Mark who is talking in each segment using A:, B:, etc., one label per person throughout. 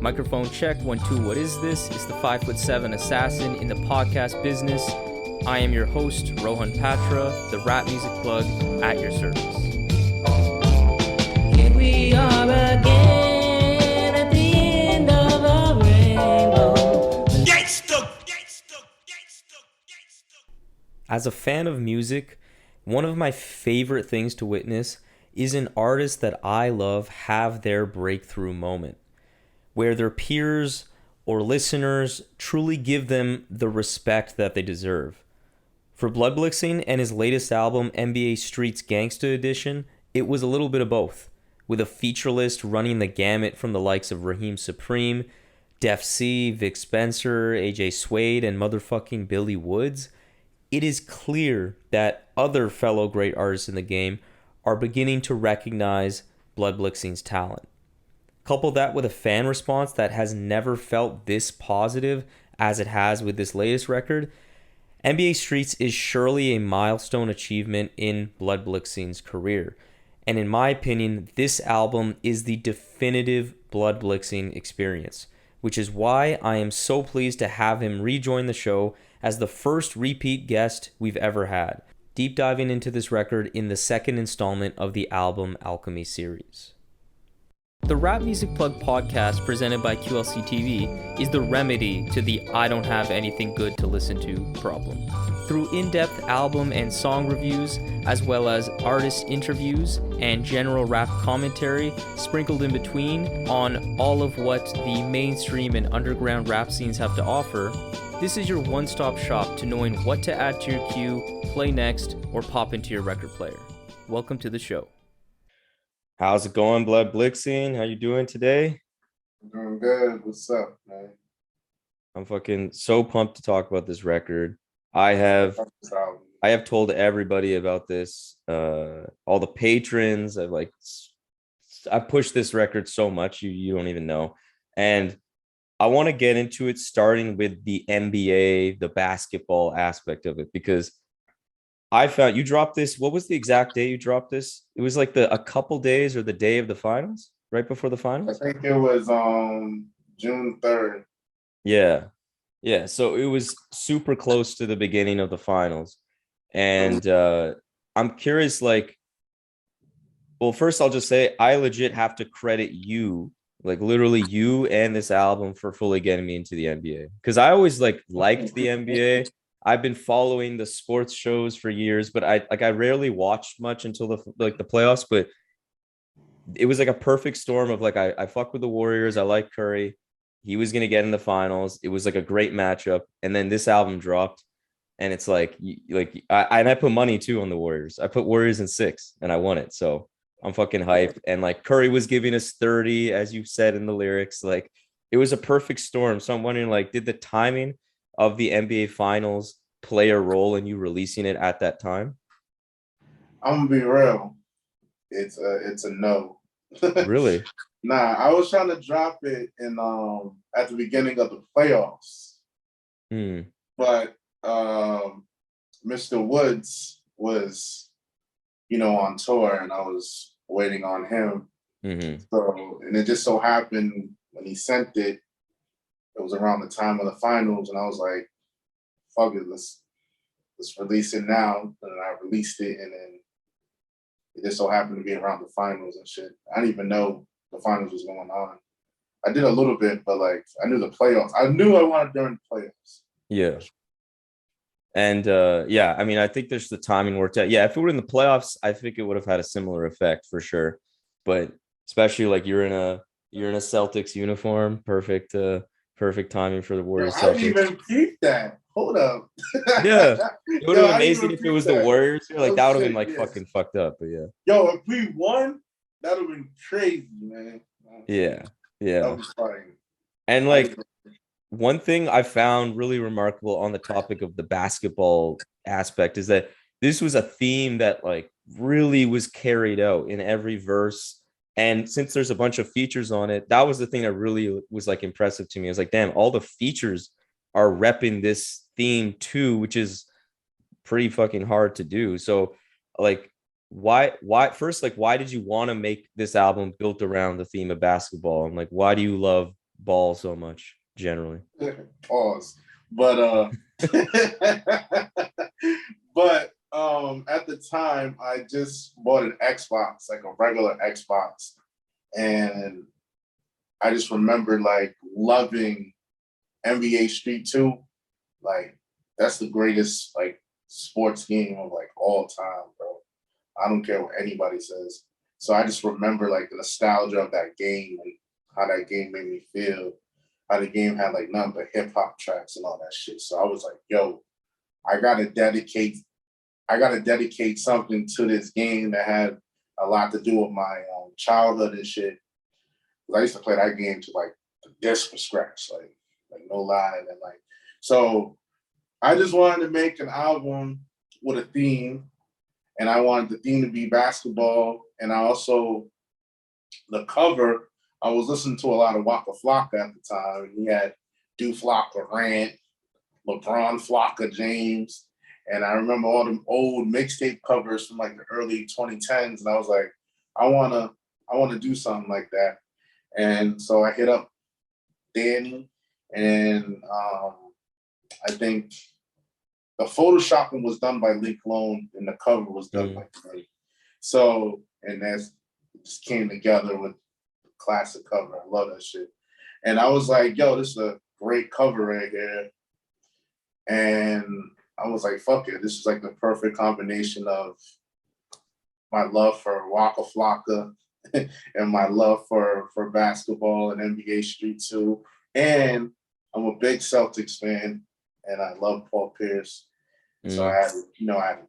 A: Microphone check, 1, 2, what is this? It's the 5'7" assassin in the podcast business. I am your host, Rohan Patra, the rap music plug at your service.
B: Here we are again at the end of our rainbow.
A: As a fan of music, one of my favorite things to witness is an artist that I love have their breakthrough moment, where their peers or listeners truly give them the respect that they deserve. For BLOODBLIXING and his latest album, NBA STREETZ GANGSTA EDITION, it was a little bit of both, with a feature list running the gamut from the likes of Rahiem Supreme, Defcee, Vic Spencer, Suede, and motherfucking Billy Woods. It is clear that other fellow great artists in the game are beginning to recognize BLOODBLIXING's talent. Couple that with a fan response that has never felt this positive as it has with this latest record, NBA STREETZ is surely a milestone achievement in BLOODBLIXING's career. And in my opinion, this album is the definitive BLOODBLIXING experience, which is why I am so pleased to have him rejoin the show as the first repeat guest we've ever had, deep diving into this record in the second installment of the Album Alchemy series. The Rap Music Plug podcast presented by QLC TV is the remedy to the I don't have anything good to listen to problem. Through in-depth album and song reviews, as well as artist interviews and general rap commentary sprinkled in between on all of what the mainstream and underground rap scenes have to offer, this is your one-stop shop to knowing what to add to your queue, play next, or pop into your record player. Welcome to the show. How's it going, BLOODBLIXING? How you doing today?
C: Doing good. What's up, man?
A: I'm fucking so pumped to talk about this record. I have told everybody about this. All the patrons. I pushed this record so much you don't even know. And I want to get into it starting with the NBA, the basketball aspect of it, because I found you dropped this. What was the exact day you dropped this? It was like a couple days or the day of the finals, right before the finals.
C: I think it was June 3rd.
A: Yeah. So it was super close to the beginning of the finals, and I'm curious. Well, first I'll just say I legit have to credit you, like literally you and this album, for fully getting me into the NBA, because I always liked the NBA. I've been following the sports shows for years, but I rarely watched much until the playoffs. But it was like a perfect storm of I fuck with the Warriors. I like Curry. He was gonna get in the finals. It was like a great matchup, and then this album dropped, and it's I put money too on the Warriors. I put Warriors in 6, and I won it. So I'm fucking hyped. And Curry was giving us 30, as you said in the lyrics. It was a perfect storm. So I'm wondering, did the timing of the NBA Finals play a role in you releasing it at that time?
C: I'm gonna be real. It's a no.
A: Really?
C: Nah, I was trying to drop it in at the beginning of the playoffs. But Mr. Woods was, on tour, and I was waiting on him. So, and it just so happened when he sent it, it was around the time of the finals, and I was like, fuck it, let's release it now. And I released it, and then it just so happened to be around the finals and shit. I didn't even know the finals was going on. I did a little bit, but I knew the playoffs. I knew I wanted during the playoffs. Yeah.
A: And I think there's the timing worked out. Yeah, if it were in the playoffs, I think it would have had a similar effect for sure. But especially you're in a Celtics uniform, perfect timing for the Warriors.
C: I didn't even keep that. Hold up.
A: Yeah. It would have been amazing if it was the Warriors. That would have been fucking fucked up, but yeah.
C: Yo, if we won, that would have been crazy, man.
A: Yeah.
C: That was fine.
A: And one thing I found really remarkable on the topic of the basketball aspect is that this was a theme that really was carried out in every verse. And since there's a bunch of features on it, that was the thing that really was impressive to me. I was like, damn, all the features are repping this theme too, which is pretty fucking hard to do. So why did you want to make this album built around the theme of basketball? And why do you love ball so much generally.
C: Pause. But but at the time I just bought an Xbox, like a regular Xbox, and I just remember like loving NBA Street 2. Like that's the greatest like sports game of like all time, bro. I don't care what anybody says. So I just remember like the nostalgia of that game and how that game made me feel. How the game had like nothing but hip hop tracks and all that shit. So I was like, yo, I gotta dedicate something to this game that had a lot to do with my childhood and shit. I used to play that game to like the disc from scratch, like no lie, and like so. I just wanted to make an album with a theme, and I wanted the theme to be basketball, and I also the cover. I was listening to a lot of Waka Flocka at the time, and he had Do Flocka Rant, LeBron Flocka James, and I remember all them old mixtape covers from like the early 2010s, and I was like, I wanna do something like that. And so I hit up Danny, and I think the photoshopping was done by Lee Cologne, and the cover was done by Trey. So, and that's just came together with the classic cover. I love that shit. And I was like, yo, this is a great cover right here. And I was like, fuck it. This is like the perfect combination of my love for Waka Flocka and my love for basketball and NBA Street 2. And I'm a big Celtics fan, and I love Paul Pierce. So I had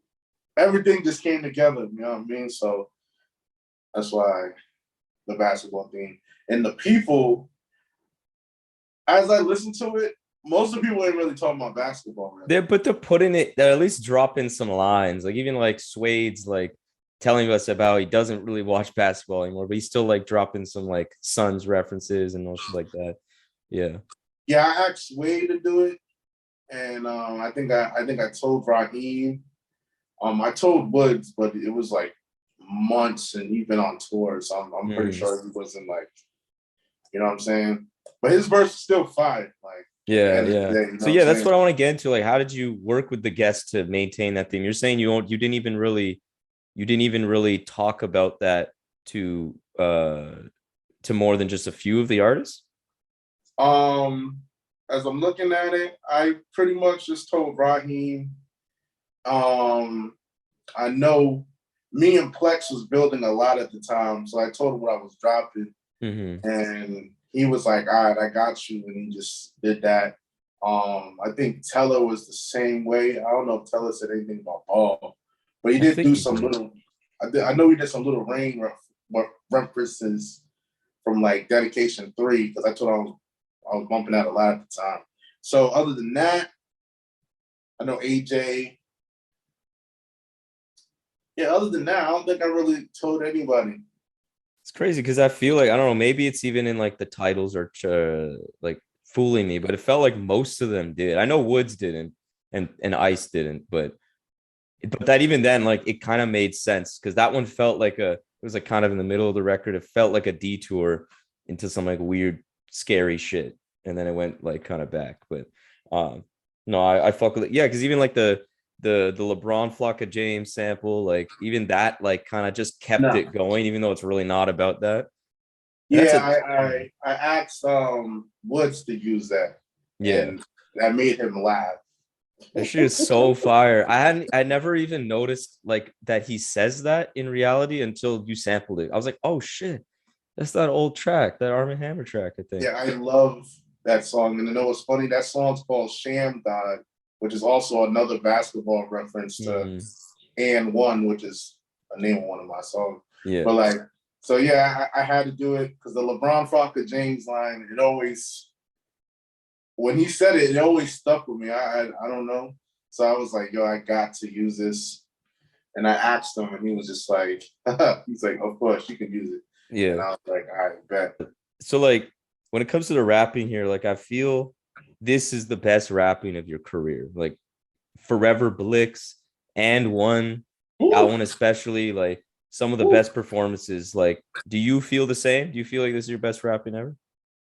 C: everything just came together, you know what I mean? So that's why the basketball theme. And the people, as I listen to it, most of the people ain't really talking about basketball. Really.
A: They're putting it, they're at least dropping some lines. Like even like Suede's like telling us about he doesn't really watch basketball anymore, but he's still like dropping some like Suns references and all shit like that. Yeah.
C: Yeah, I asked Suede to do it. And I think I told Rahiem. I told Woods, but it was like months, and he's been on tour, so I'm pretty sure he wasn't like, you know what I'm saying. But his verse is still fire. Like
A: yeah.
C: day, you know
A: so yeah, that's what I want to get into. Like, how did you work with the guests to maintain that theme? You're saying you didn't even really talk about that to more than just a few of the artists.
C: As I'm looking at it, I pretty much just told Rahiem. I know me and Plex was building a lot at the time, so I told him what I was dropping, and he was like, "All right, I got you," and he just did that. I think Teller was the same way. I don't know if Teller said anything about ball, but he did do some little. I know he did some little Rain references from like Dedication 3, because I told him I was bumping that a lot at the time. So other than that, I know AJ. Yeah, other than that, I don't think I really told anybody.
A: It's crazy because I feel like, I don't know, maybe it's even in like the titles or like fooling me, but it felt like most of them did. I know Woods didn't and Ice didn't, but that even then, like it kind of made sense because that one felt like it was like kind of in the middle of the record. It felt like a detour into some like weird, scary shit. And then it went like kind of back. But no, I fuck with it. Yeah, because even like the LeBron Flocka James sample, like even that like kind of just kept it going, even though it's really not about that.
C: Yeah, I asked Woods to use that.
A: Yeah.
C: And that made him laugh.
A: That shit is so fire. I never even noticed like that he says that in reality until you sampled it. I was like, oh shit, that's that old track, that Arm & Hammer track, I think.
C: Yeah, I love that song. And you know what's funny? That song's called Sham God, which is also another basketball reference to And One, which is a name of one of my songs.
A: Yeah.
C: But like, so yeah, I had to do it because the LeBron Flocka James line, it always, when he said it, it always stuck with me. I don't know. So I was like, yo, I got to use this. And I asked him, and he was just like, he's like, of course, you can use it.
A: Yeah.
C: And I was like, all right, bet.
A: So like when it comes to the rapping here, like I feel this is the best rapping of your career. Like Forever Blix and One, that one especially, like some of the best performances. Like, do you feel the same? Do you feel like this is your best rapping ever?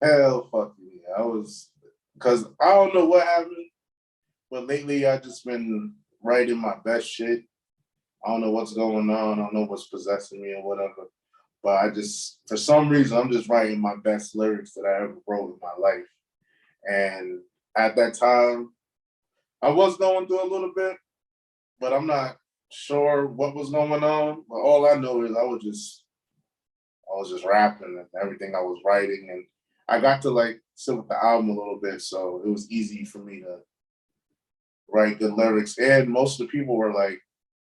C: Hell fucking yeah. I was, because I don't know what happened, but lately I just been writing my best shit. I don't know what's going on. I don't know what's possessing me or whatever. But I just, for some reason, I'm just writing my best lyrics that I ever wrote in my life. And at that time, I was going through a little bit, but I'm not sure what was going on. But all I know is I was just rapping and everything I was writing. And I got to like sit with the album a little bit. So it was easy for me to write good lyrics. And most of the people were like,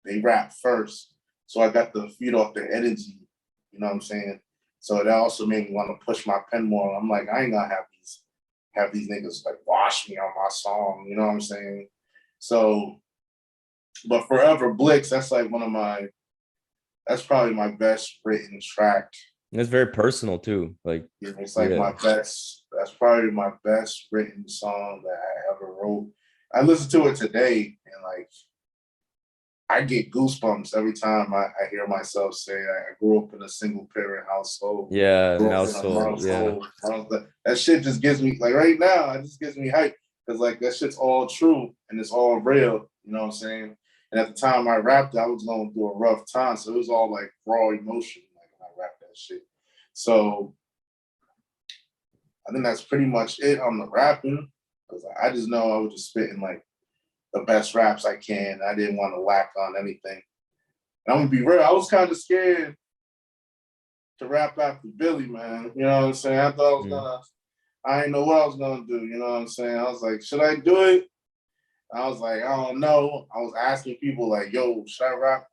C: they rap first. So I got to feed off their energy. You know what I'm saying? So that also made me want to push my pen more. I'm like, I ain't gonna have these niggas like wash me on my song. You know what I'm saying? So, but Forever Blix, that's like that's probably my best written track.
A: And it's very personal too. Like,
C: yeah, it's like my best. That's probably my best written song that I ever wrote. I listen to it today and like I get goosebumps every time I hear myself say I grew up in a single parent household.
A: Yeah,
C: Grew up in a
A: household. Yeah.
C: That shit just gives me like right now, it just gives me hype. Because like that shit's all true and it's all real. You know what I'm saying? And at the time I rapped, I was going through a rough time. So it was all like raw emotion, like when I rapped that shit. So I think that's pretty much it on the rapping. Because I just know I was just spitting like the best raps I can. I didn't want to lack on anything. And I'm gonna be real, I was kind of scared to rap after Billy, man. You know what I'm saying? I thought I was gonna, I didn't know what I was gonna do. You know what I'm saying? I was like, should I do it? I was like, I don't know. I was asking people like, yo, should I rap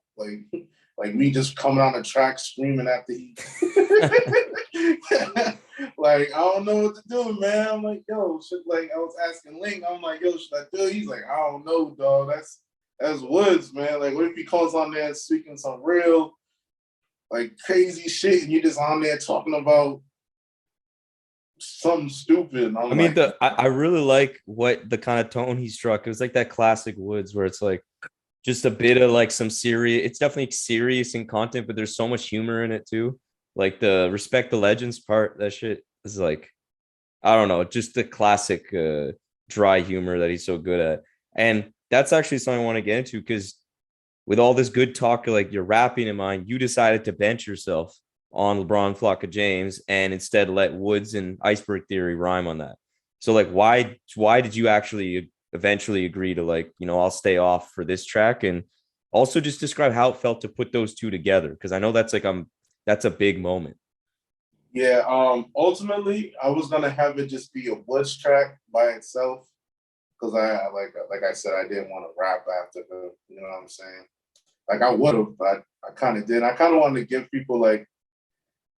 C: like me just coming on the track screaming after he like, I don't know what to do, man. I'm like, yo, like I was asking Link, I'm like, yo, should I do it? He's like, I don't know, dog. That's Woods, man. Like, what if he comes on there speaking some real like crazy shit and you're just on there talking about something stupid? I
A: mean, I really like what the kind of tone he struck. It was like that classic Woods where it's like just a bit of like some serious, it's definitely serious in content, but there's so much humor in it too. Like the respect the legends part, that shit is like, I don't know, just the classic dry humor that he's so good at. And that's actually something I want to get into because with all this good talk, like your rapping in mind, you decided to bench yourself on LeBron Flocka James and instead let Woods and Iceberg Theory rhyme on that. So like, why did you actually eventually agree to like, you know, I'll stay off for this track? And also just describe how it felt to put those two together. Because I know that's like, that's a big moment.
C: Yeah, ultimately I was gonna have it just be a Woods track by itself. Because I like I said, I didn't want to rap after her, you know what I'm saying? Like I would have, but I kind of did. I kind of wanted to give people like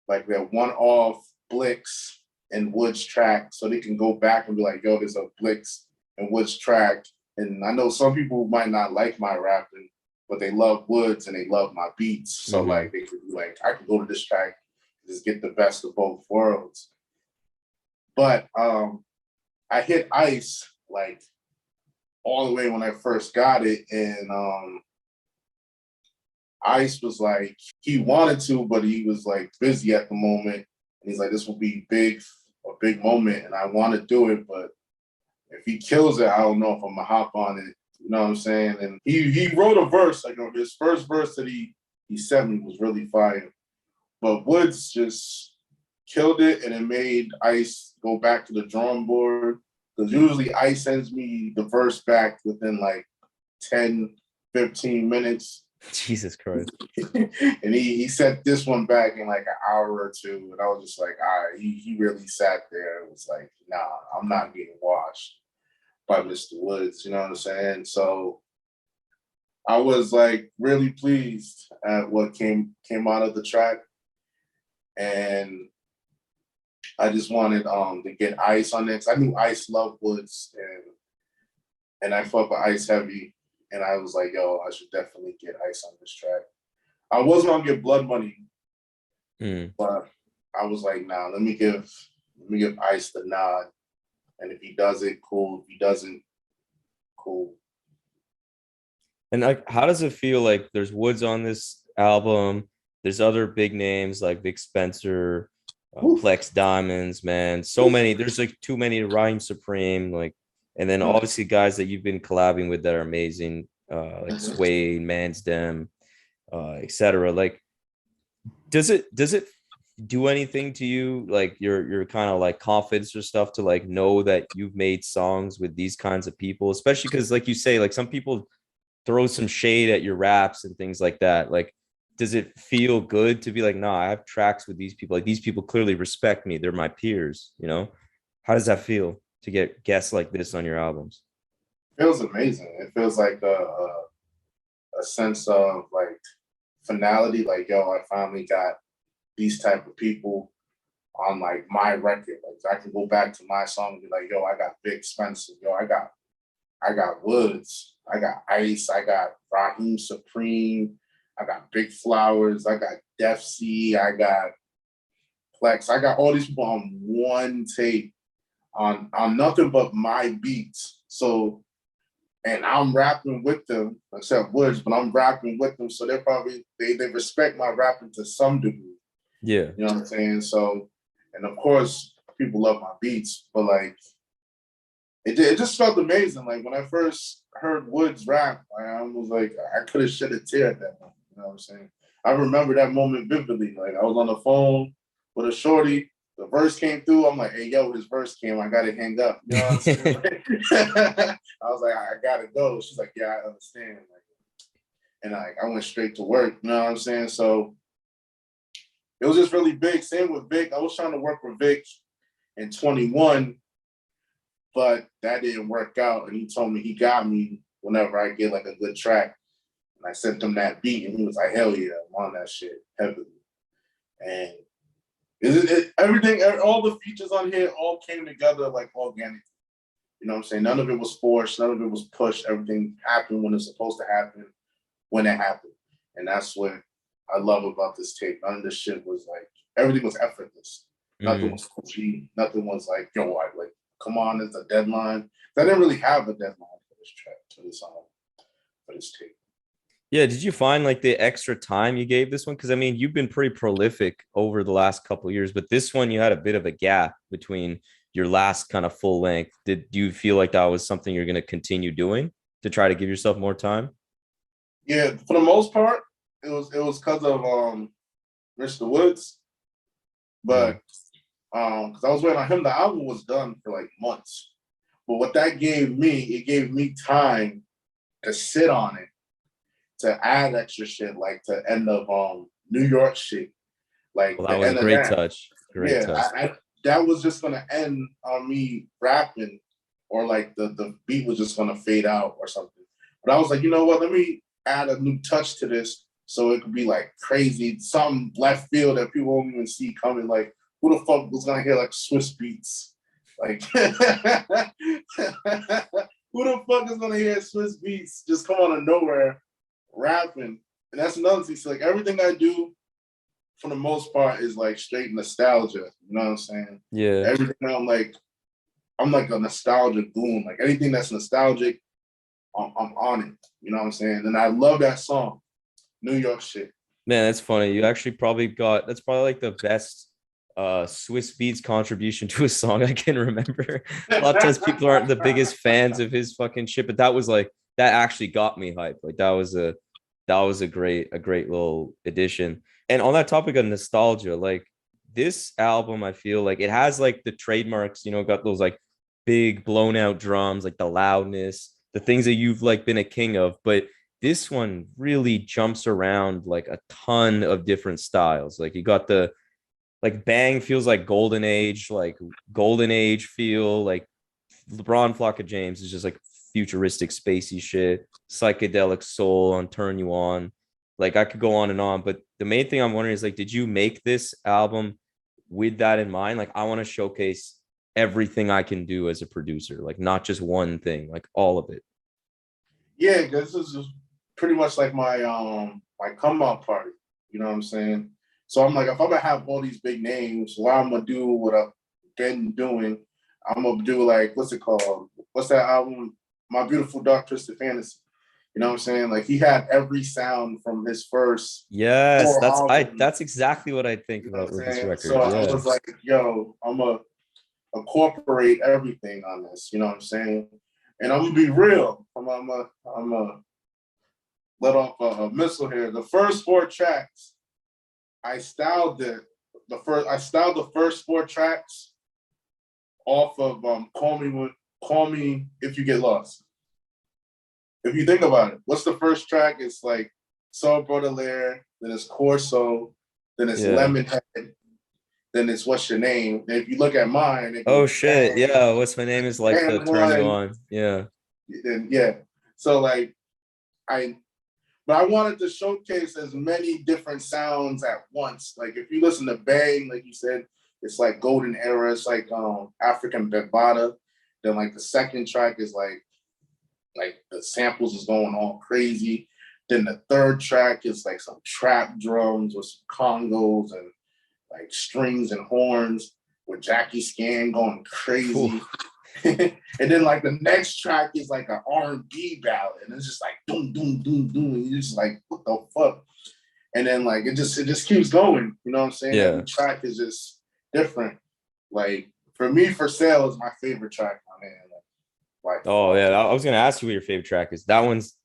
C: that one-off Blix and Woods track so they can go back and be like, yo, there's a Blix and Woods track. And I know some people might not like my rapping, but they love Woods and they love my beats. So like they could be like, I can go to this track and just get the best of both worlds. But I hit Ice like all the way when I first got it. And Ice was like, he wanted to, but he was like busy at the moment. And he's like, this will be a big moment. And I want to do it, but if he kills it, I don't know if I'm gonna hop on it. You know what I'm saying? And he wrote a verse, like his first verse that he sent me was really fire. But Woods just killed it and it made Ice go back to the drawing board. Because usually Ice sends me the verse back within like 10, 15 minutes.
A: Jesus Christ.
C: And he sent this one back in like an hour or two. And I was just like, all right, he really sat there and was like, nah, I'm not getting washed by Mr. Woods. You know what I'm saying? So I was like really pleased at what came out of the track. And I just wanted to get Ice on it. I knew Ice loved Woods and I fuck with Ice heavy. And I was like, yo, I should definitely get Ice on this track. I was gonna get Blood Money, but I was like, nah, let me give Ice the nod. And if he does it, cool. If he doesn't, cool.
A: And like, how does it feel like there's Woods on this album? There's other big names like Vic Spencer,
C: Oof.
A: Plex Diamonds, man. So many. There's like too many to Rahiem Supreme, like, and then obviously guys that you've been collabing with that are amazing, like Suede, Man's Dem, etc. Like, does it do anything to you, like your kind of like confidence or stuff, to like know that you've made songs with these kinds of people, especially because like you say, like some people throw some shade at your raps and things like that. Like, does it feel good to be like, nah, I have tracks with these people. Like these people clearly respect me. They're my peers, you know? How does that feel to get guests like this on your albums?
C: Feels amazing. It feels like a sense of like finality. Like, yo, I finally got these type of people on like my record. Like I can go back to my song and be like, yo, I got Vic Spencer. Yo, I got Woods. I got Ice. I got Rahiem Supreme. I got Big Flowers. I got Defcee. I got Plex. I got all these people on one tape on nothing but my beats. So, and I'm rapping with them, except Woods, but I'm rapping with them. So they respect my rapping to some degree.
A: Yeah.
C: You know what I'm saying? So, and of course, people love my beats, but like, it just felt amazing. Like when I first heard Woods rap, I was like, I could have shed a tear at that moment. You know what I'm saying? I remember that moment vividly. Like I was on the phone with a shorty, the verse came through. I'm like, hey, yo, his verse came. I got to hang up. You know what I'm saying? I was like, I got to go. She's like, yeah, I understand. Like, and I went straight to work. You know what I'm saying? So it was just really big. Same with Vic. I was trying to work with Vic in 21, but that didn't work out. And he told me he got me whenever I get like a good track. And I sent him that beat, and he was like, hell yeah, I'm on that shit heavily. And everything, all the features on here all came together like organically. You know what I'm saying? None of it was forced. None of it was pushed. Everything happened when it's supposed to happen, when it happened. And that's what I love about this tape. None of this shit was like, everything was effortless. Nothing was pushy. Nothing was like, yo, like, come on, there's a deadline. I didn't really have a deadline for this track, for this tape.
A: Yeah, did you find like the extra time you gave this one? Because I mean, you've been pretty prolific over the last couple of years, but this one you had a bit of a gap between your last kind of full length. Did you feel like that was something you're going to continue doing to try to give yourself more time?
C: Yeah, for the most part, it was because of Mr. Woods, but because I was waiting on him, the album was done for like months. But what that gave me, it gave me time to sit on it, to add extra shit, like to end of New York shit, like
A: Well,
C: the
A: that was a
C: end of
A: great
C: that.
A: touch. Great
C: Yeah,
A: touch.
C: that was just gonna end on me rapping, or like the beat was just gonna fade out or something. But I was like, you know what? Let me add a new touch to this, so it could be like crazy, some left field that people won't even see coming. Like, who the fuck was gonna hear like Swiss beats? Like, who the fuck is gonna hear Swiss beats just come out of nowhere rapping? And that's another thing. So like everything I do, for the most part, is like straight nostalgia. You know what I'm saying?
A: Yeah.
C: Everything I'm like a nostalgia goon. Like anything that's nostalgic, I'm on it. You know what I'm saying? And I love that song, New York shit.
A: Man, that's funny. You actually probably got that's probably like the best Swiss Beats contribution to a song I can remember. A lot of times people aren't the biggest fans of his fucking shit, but that was like that actually got me hyped. Like that was a great little addition. And on that topic of nostalgia, like this album, I feel like it has like the trademarks, got those like big blown out drums, like the loudness, the things that you've like been a king of, but this one really jumps around like a ton of different styles. Like you got the like bang feels like golden age feel, like LeBron Flocka James is just like futuristic spacey shit, psychedelic soul on Turn You On. Like I could go on and on, but the main thing I'm wondering is like, did you make this album with that in mind? Like I want to showcase everything I can do as a producer, like not just one thing, like all of it.
C: Yeah, this is pretty much like my come out party. You know what I'm saying? So I'm like, if I'm gonna have all these big names, what I'm gonna do what I've been doing, I'm gonna do like, what's it called? What's that album? My Beautiful Dark Twisted Fantasy. You know what I'm saying? Like he had every sound from his first
A: Yes,
C: 4 albums.
A: that's exactly what I think
C: You know
A: about
C: what
A: with
C: I'm
A: this
C: saying?
A: record.
C: So I
A: Yeah.
C: was like, yo, I'm gonna incorporate everything on this. You know what I'm saying? And I'm gonna be real. I'm a let off a missile here. The first 4 tracks, I styled the first 4 tracks off of Call Me If You Get Lost. If you think about it, what's the first track? It's like Soul Baudelaire, then it's Corso, then it's Lemonhead, then it's What's Your Name. And if you look at mine, it
A: Oh
C: goes
A: shit. Yeah. What's my name is like the turn you on. Yeah.
C: And yeah. So like but I wanted to showcase as many different sounds at once. Like if you listen to Bang, like you said, it's like golden era. It's like African Bambaataa. Then like the second track is like the samples is going all crazy. Then the third track is like some trap drums with some congos and like strings and horns with Jackie Scan going crazy. And then like the next track is like an R&B ballad, and it's just like boom, boom, boom, boom, and you're just like, what the fuck? And then like it just keeps going. You know what I'm saying?
A: Yeah.
C: Every track is just different. Like for me, For Sale is my favorite track, my man. Like
A: oh yeah, I was gonna ask you what your favorite track is. That one's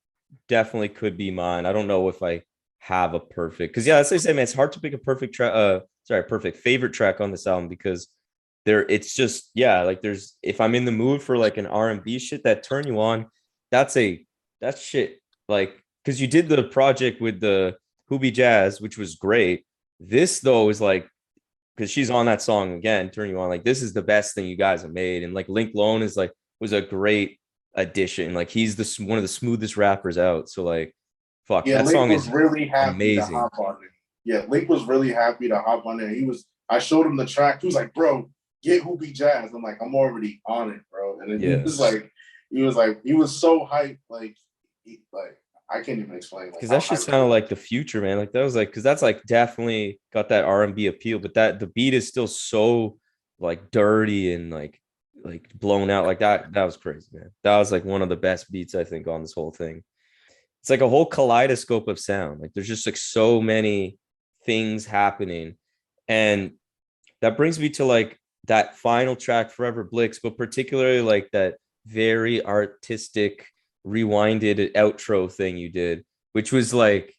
A: definitely could be mine. I don't know if I have a perfect, because yeah, as I say, man, it's hard to pick a perfect track. Perfect favorite track on this album, because it's just, yeah, like there's, if I'm in the mood for like an R&B shit, that Turn You On, that's shit. Like, because you did the project with the Hoobie Jazz, which was great. This though is like, because she's on that song again, Turn You On, like this is the best thing you guys have made. And like Link Lone is like, was a great addition. Like he's one of the smoothest rappers out. So like, fuck,
C: yeah,
A: that
C: Link
A: song
C: was
A: is
C: really happy
A: amazing.
C: to hop on it. Yeah, Link was really happy to hop on it. I showed him the track. He was like, bro, get Hoobie Jazz. I'm like, I'm already on it, bro. And then he was so hyped. Like I can't even explain.
A: Because that shit sounded like the future, man. Like that was like, because that's like definitely got that R&B appeal, but that the beat is still so like dirty and like blown out. Like that was crazy, man. That was like one of the best beats I think on this whole thing. It's like a whole kaleidoscope of sound. Like there's just like so many things happening. And that brings me to like that final track, Forever Blix, but particularly like that very artistic rewinded outro thing you did, which was like,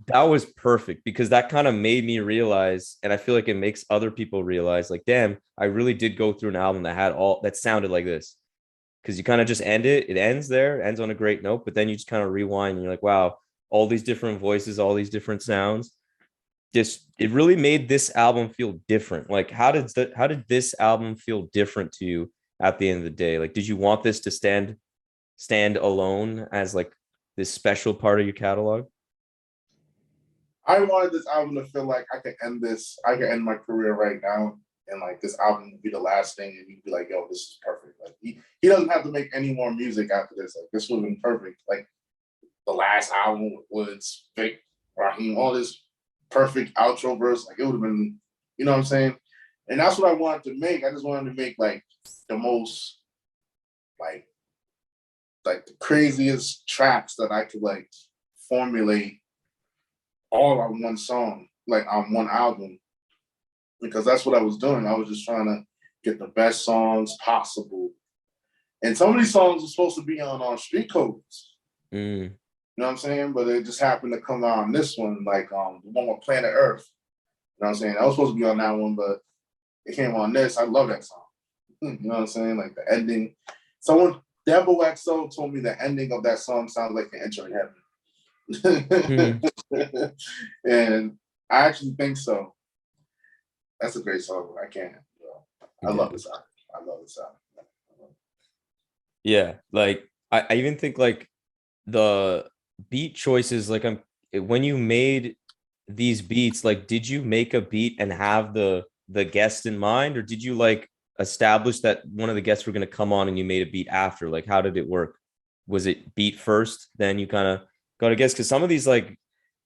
A: that was perfect, because that kind of made me realize, and I feel like it makes other people realize, like, damn, I really did go through an album that had all that sounded like this. Because you kind of just it ends there, ends on a great note, but then you just kind of rewind and you're like, wow, all these different voices, all these different sounds. Just, it really made this album feel different. Like, how did this album feel different to you at the end of the day? Like, did you want this to stand alone as like this special part of your catalog?
C: I wanted this album to feel like I could end my career right now, and like this album would be the last thing, and you'd be like, yo, this is perfect. Like he doesn't have to make any more music after this. Like this would have been perfect. Like the last album with Woods, Vic, Rahiem, all this perfect outro verse. Like it would have been, you know what I'm saying? And that's what I wanted to make. I just wanted to make like the most like the craziest tracks that I could like formulate all on one song, like on one album, because that's what I was doing. I was just trying to get the best songs possible. And some of these songs were supposed to be on Street Codes. You know what I'm saying? But it just happened to come out on this one, like the one with Planet Earth. You know what I'm saying? I was supposed to be on that one, but it came on this. I love that song. You know what I'm saying? Like the ending. Devil XO told me the ending of that song sounds like the entering heaven. And I actually think so. That's a great song. I can't. I love this song. I love this song.
A: Yeah, like I even think like the beat choices, like when you made these beats, like did you make a beat and have the guest in mind, or did you like establish that one of the guests were going to come on and you made a beat after? Like how did it work? Was it beat first, then you kind of got a guess? Because some of these like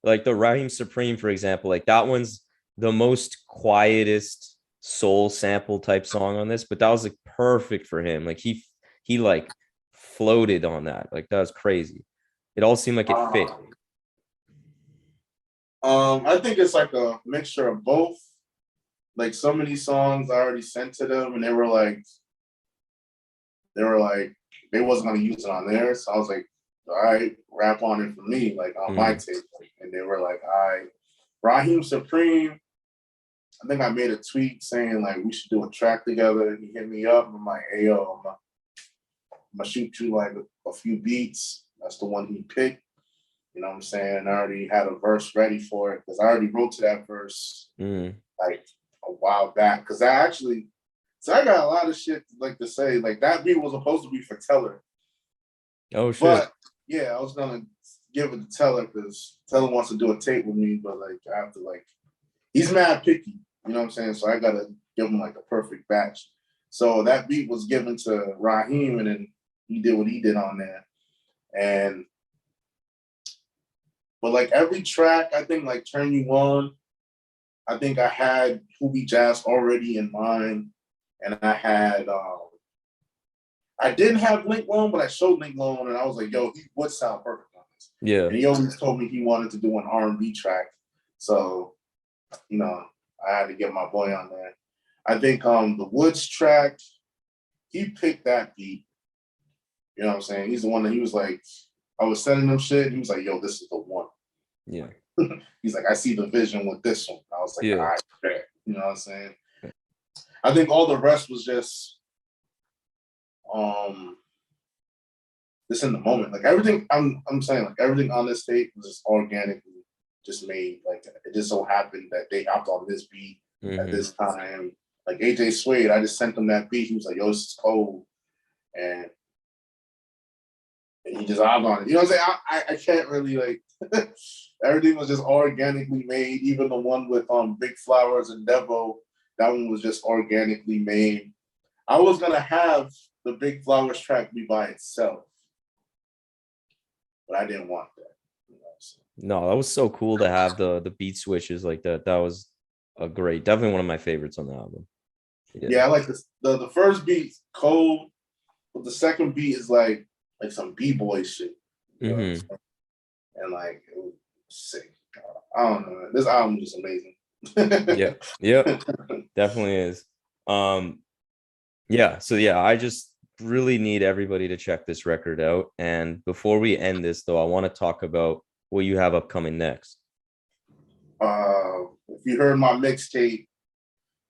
A: the Rahiem Supreme, for example, like that one's the most quietest soul sample type song on this, but that was like perfect for him. Like he like floated on that. Like that was crazy. It all seemed like it fit.
C: I think it's like a mixture of both. Like some of these songs I already sent to them, and they were like, they wasn't gonna use it on theirs. So I was like, all right, rap on it for me, like on my tape. And they were like, all right. Rahiem Supreme, I think I made a tweet saying like we should do a track together. He hit me up. I'm like, hey yo, I'm gonna shoot you like a few beats. That's the one he picked. You know what I'm saying? I already had a verse ready for it because I already wrote to that verse like a while back. Because I got a lot of shit like to say. Like that beat was supposed to be for Teller.
A: Oh shit.
C: But yeah, I was gonna give it to Teller because Teller wants to do a tape with me, but like I have to like he's mad picky, you know what I'm saying? So I gotta give him like a perfect batch. So that beat was given to Rahiem, and then he did what he did on there. But like every track, I think like Turn You On, I think I had Hoobie Jazz already in mind. And I didn't have Link Loan, but I showed Link Loan and I was like, yo, he would sound perfect on this.
A: Yeah.
C: And he always told me he wanted to do an R&B track. So, you know, I had to get my boy on there. I think the Woods track, he picked that beat. You know what I'm saying? He's the one that he was like, I was sending him shit. He was like, yo, this is the one.
A: Yeah.
C: He's like, I see the vision with this one. I was like,
A: yeah.
C: all right, bet. You know what I'm saying? I think all the rest was just this in the moment. Like everything I'm saying, like everything on this tape was just organically just made. Like it just so happened that they hopped on this beat at this time. Like AJ Suede, I just sent him that beat. He was like, yo, this is cold. And he just hopped on it. You know what I'm saying? I can't really like everything was just organically made. Even the one with Big Flowers and Devo, that one was just organically made. I was gonna have the Big Flowers track be by itself, but I didn't want that. You know, so.
A: No, that was so cool to have the beat switches like that. That was a great, definitely one of my favorites on the album.
C: Yeah, I like the first beat's cold, but the second beat is like some b-boy shit. You know and like it was sick. I don't know. This album is amazing.
A: yeah, definitely is. Yeah, so yeah, I just really need everybody to check this record out. And before we end this, though, I want to talk about what you have upcoming next.
C: If you heard my mixtape,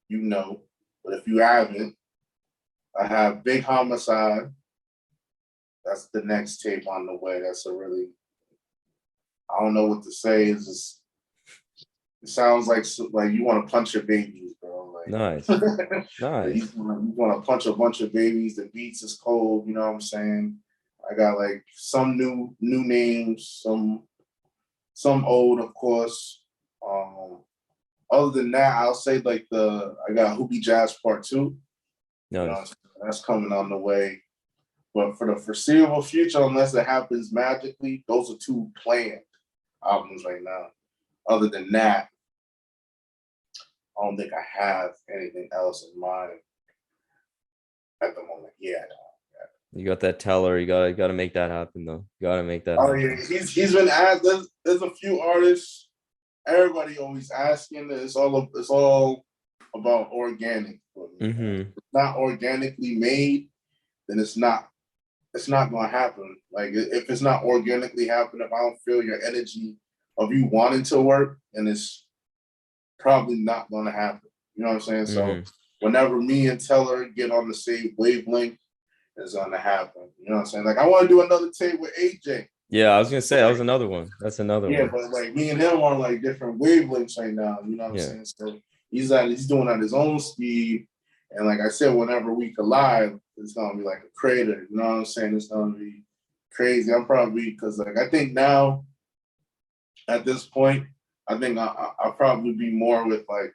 C: you know. But if you haven't, I have Big Homicide. That's the next tape on the way. That's a really, I don't know what to say. It's just, it sounds like you want to punch your babies, bro. Like,
A: nice.
C: You want to punch a bunch of babies. The beats is cold. You know what I'm saying? I got like some new names, some old, of course. Other than that, I'll say like I got Hoobie Jazz Part 2.
A: Nice.
C: You know, that's coming on the way. But for the foreseeable future, unless it happens magically, those are 2 planned albums right now. Other than that, I don't think I have anything else in mind at the moment. Yeah,
A: you got that Teller. You gotta make that happen, though. You gotta make that.
C: Oh
A: happen.
C: yeah, he's been asked. There's a few artists. Everybody always asking. It's all about organic. If it's not organically made, then it's not going to happen. Like if it's not organically happening, if I don't feel your energy of you wanting to work, then it's probably not going to happen. You know what I'm saying? So whenever me and Teller get on the same wavelength, it's going to happen. You know what I'm saying? Like I want to do another tape with AJ.
A: Yeah, I was gonna say that was another one. That's another one.
C: Yeah, but like me and him are like different wavelengths right now. You know what I'm saying? So he's doing at his own speed. And like I said, whenever we collide, it's gonna be like a crater. You know what I'm saying? It's gonna be crazy. I'm probably because like I think now at this point, I think I'll probably be more with like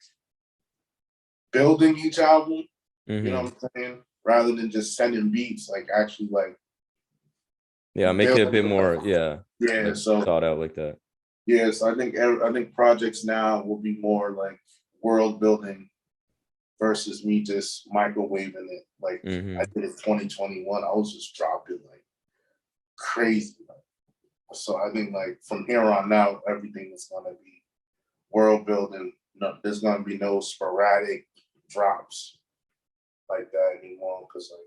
C: building each album. You know what I'm saying? Rather than just sending beats, like actually like
A: make it a bit more
C: like, so
A: thought out like that.
C: Yeah, so I think projects now will be more like world building versus me just microwaving it. Like I did it 2021. I was just dropping like crazy, like So I think like from here on out, everything is gonna be world building. No, there's gonna be no sporadic drops like that anymore. Cause like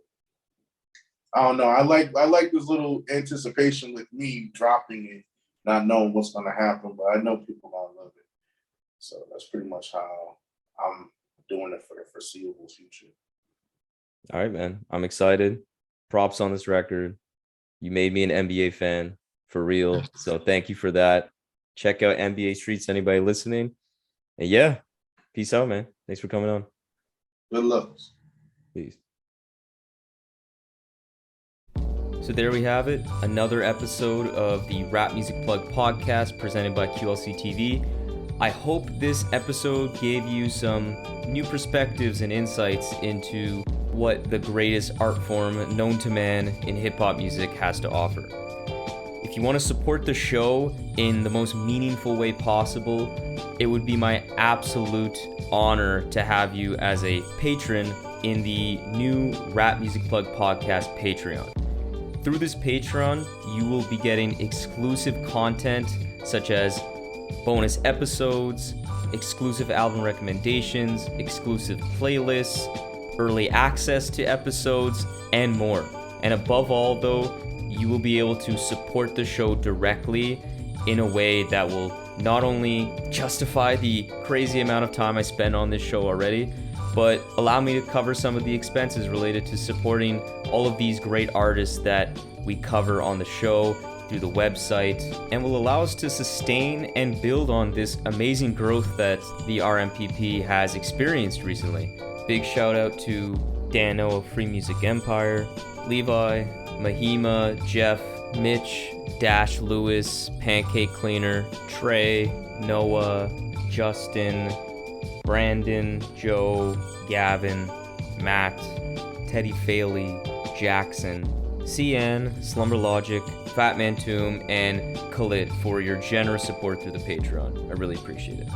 C: I don't know, I like this little anticipation with me dropping it, not knowing what's gonna happen, but I know people gonna love it. So that's pretty much how I'm doing it for the foreseeable future.
A: All right, man. I'm excited. Props on this record. You made me an NBA fan for real. So thank you for that. Check out NBA Streets, anybody listening. And yeah, peace out, man. Thanks for coming on.
C: Good luck.
A: Peace. So there we have it. Another episode of the Rap Music Plug podcast presented by QLC TV. I hope this episode gave you some new perspectives and insights into what the greatest art form known to man in hip-hop music has to offer. If you want to support the show in the most meaningful way possible, it would be my absolute honor to have you as a patron in the new Rap Music Plug podcast Patreon. Through this Patreon, you will be getting exclusive content such as bonus episodes, exclusive album recommendations, exclusive playlists, early access to episodes, and more. And above all, though, you will be able to support the show directly in a way that will not only justify the crazy amount of time I spend on this show already, but allow me to cover some of the expenses related to supporting all of these great artists that we cover on the show through the website, and will allow us to sustain and build on this amazing growth that the RMPP has experienced recently. Big shout out to Dano of Free Music Empire, Levi, Mahima, Jeff, Mitch, Dash Lewis, Pancake Cleaner, Trey, Noah, Justin, Brandon, Joe, Gavin, Matt, Teddy Faley, Jackson, CN, Slumber Logic, Fatman Tomb, and Khalid for your generous support through the Patreon. I really appreciate it.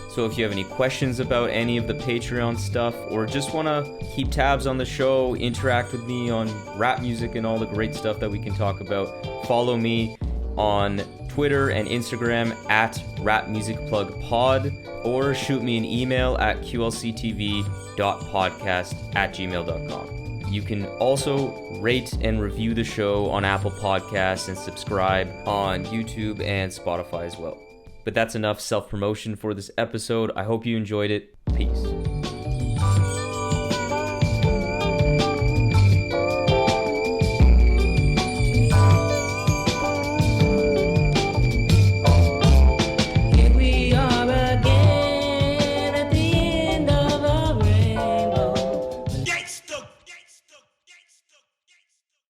A: So if you have any questions about any of the Patreon stuff, or just want to keep tabs on the show, interact with me on rap music and all the great stuff that we can talk about, follow me on Twitter and Instagram at rapmusicplugpod, or shoot me an email at qlctv.podcast@gmail.com. You can also rate and review the show on Apple Podcasts and subscribe on YouTube and Spotify as well. But that's enough self-promotion for this episode. I hope you enjoyed it. Peace.